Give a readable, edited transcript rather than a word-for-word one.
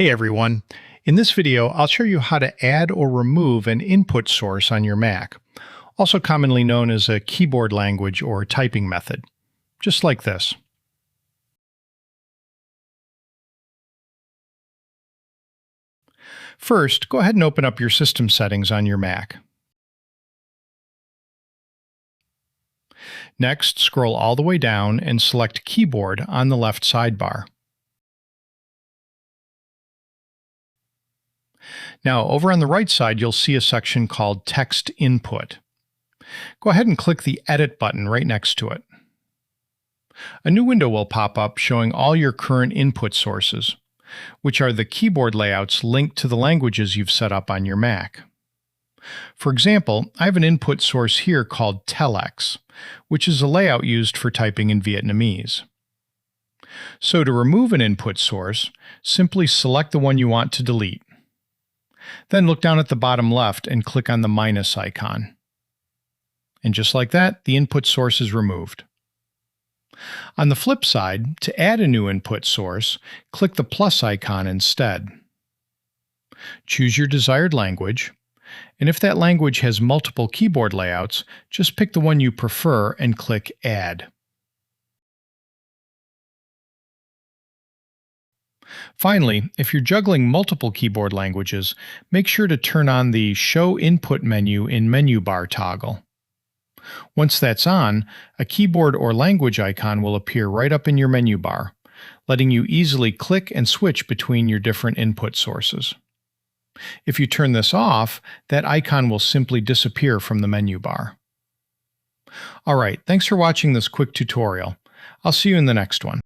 Hey everyone. In this video, I'll show you how to add or remove an input source on your Mac, also commonly known as a keyboard language or typing method, just like this. First, go ahead and open up your system settings on your Mac. Next, scroll all the way down and select Keyboard on the left sidebar. Now, over on the right side, you'll see a section called Text Input. Go ahead and click the Edit button right next to it. A new window will pop up showing all your current input sources, which are the keyboard layouts linked to the languages you've set up on your Mac. For example, I have an input source here called Telex, which is a layout used for typing in Vietnamese. So to remove an input source, simply select the one you want to delete. Then look down at the bottom left and click on the minus icon. And just like that, the input source is removed. On the flip side, to add a new input source, click the plus icon instead. Choose your desired language, and if that language has multiple keyboard layouts, just pick the one you prefer and click Add. Finally, if you're juggling multiple keyboard languages, make sure to turn on the Show Input menu in Menu Bar toggle. Once that's on, a keyboard or language icon will appear right up in your menu bar, letting you easily click and switch between your different input sources. If you turn this off, that icon will simply disappear from the menu bar. Alright, thanks for watching this quick tutorial. I'll see you in the next one.